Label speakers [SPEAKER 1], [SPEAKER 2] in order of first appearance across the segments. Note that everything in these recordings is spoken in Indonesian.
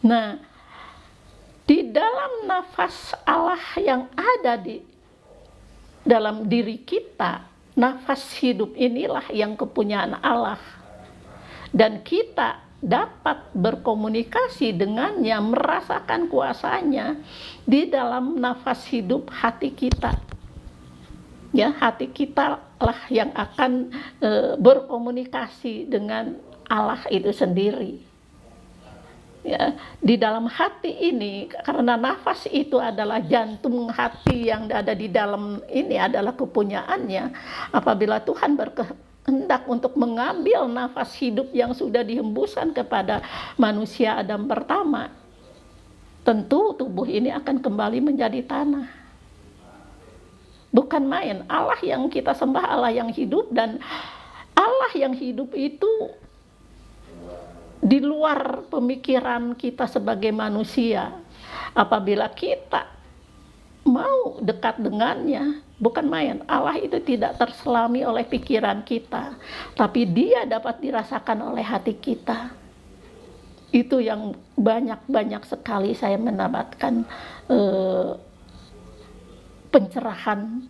[SPEAKER 1] Nah, di dalam nafas Allah yang ada di dalam diri kita, nafas hidup inilah yang kepunyaan Allah. Dan kita dapat berkomunikasi dengannya, merasakan kuasanya di dalam nafas hidup hati kita. Ya, hati kita lah yang akan berkomunikasi dengan Allah itu sendiri. Ya, di dalam hati ini, karena nafas itu adalah jantung hati yang ada di dalam ini adalah kepunyaannya. Apabila Tuhan berkehendak untuk mengambil nafas hidup yang sudah dihembuskan kepada manusia Adam pertama, tentu tubuh ini akan kembali menjadi tanah. Bukan main, Allah yang kita sembah, Allah yang hidup, dan Allah yang hidup itu di luar pemikiran kita sebagai manusia. Apabila kita mau dekat dengannya, bukan main, Allah itu tidak terselami oleh pikiran kita, tapi dia dapat dirasakan oleh hati kita. Itu yang banyak sekali saya mendapatkan pencerahan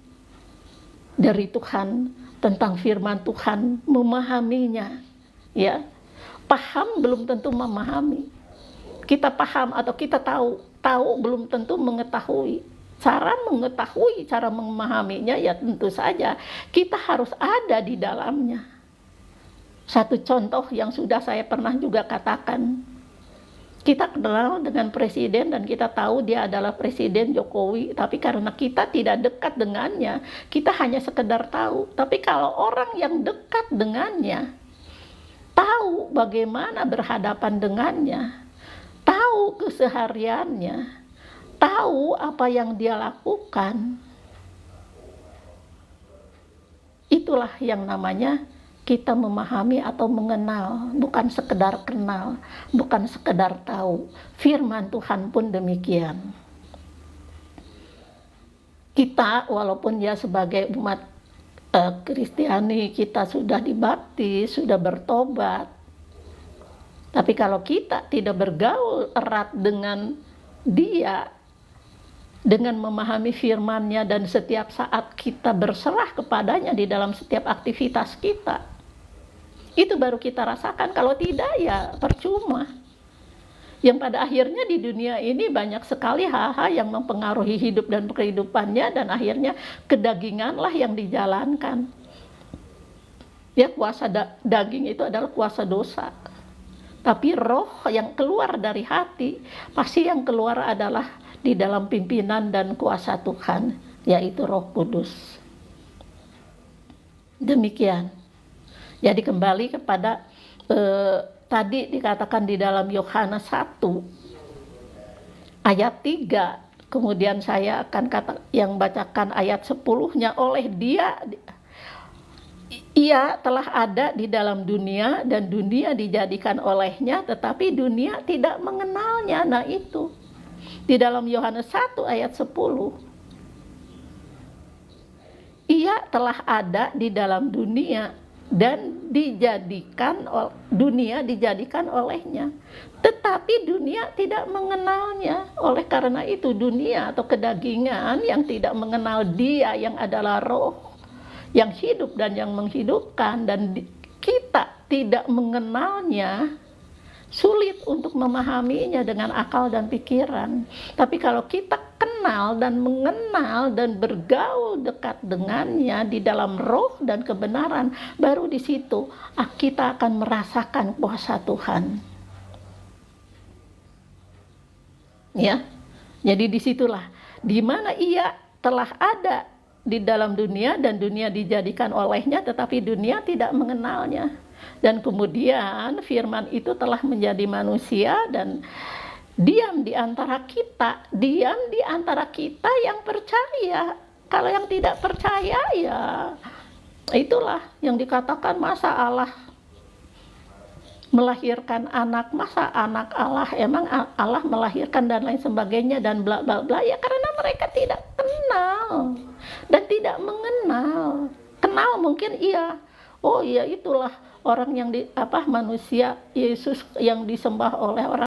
[SPEAKER 1] dari Tuhan tentang firman Tuhan, memahaminya, ya. Paham belum tentu memahami. Kita paham atau kita tahu belum tentu mengetahui. Cara mengetahui, cara memahaminya ya tentu saja kita harus ada di dalamnya. Satu contoh yang sudah saya pernah juga katakan, kita kenal dengan presiden dan kita tahu dia adalah Presiden Jokowi, tapi karena kita tidak dekat dengannya, kita hanya sekedar tahu. Tapi kalau orang yang dekat dengannya, tahu bagaimana berhadapan dengannya, tahu kesehariannya, tahu apa yang dia lakukan, itulah yang namanya kita memahami atau mengenal, bukan sekedar kenal, bukan sekedar tahu. Firman Tuhan pun demikian. Kita walaupun ya sebagai umat Kristiani, kita sudah dibaptis, sudah bertobat, tapi kalau kita tidak bergaul erat dengan dia, dengan memahami firman-Nya dan setiap saat kita berserah kepadanya di dalam setiap aktivitas kita, itu baru kita rasakan. Kalau tidak ya percuma. Yang pada akhirnya di dunia ini banyak sekali hal-hal yang mempengaruhi hidup dan kehidupannya, dan akhirnya kedaginganlah yang dijalankan. Ya, kuasa daging itu adalah kuasa dosa. Tapi roh yang keluar dari hati, pasti yang keluar adalah di dalam pimpinan dan kuasa Tuhan, yaitu Roh Kudus. Demikian. Jadi kembali kepada tadi dikatakan di dalam Yohanes 1 ayat 3, kemudian saya akan yang bacakan ayat 10-nya, oleh dia ia telah ada di dalam dunia dan dunia dijadikan olehnya, tetapi dunia tidak mengenalnya. Nah itu di dalam Yohanes 1 ayat 10, ia telah ada di dalam dunia dan dunia dijadikan olehnya, tetapi dunia tidak mengenalnya. Oleh karena itu dunia atau kedagingan yang tidak mengenal dia yang adalah roh yang hidup dan yang menghidupkan, dan kita tidak mengenalnya, sulit untuk memahaminya dengan akal dan pikiran. Tapi kalau kita kenal dan mengenal dan bergaul dekat dengannya di dalam roh dan kebenaran, baru di situ kita akan merasakan kuasa Tuhan. Ya, jadi disitulah di mana ia telah ada di dalam dunia dan dunia dijadikan olehnya, tetapi dunia tidak mengenalnya. Dan kemudian firman itu telah menjadi manusia dan diam di antara kita, yang percaya. Kalau yang tidak percaya ya itulah yang dikatakan, masa Allah melahirkan anak, masa anak Allah, emang Allah melahirkan dan lain sebagainya dan bla bla bla. Ya karena mereka tidak kenal dan tidak mengenal. Kenal mungkin iya, oh iya itulah orang yang manusia Yesus yang disembah oleh orang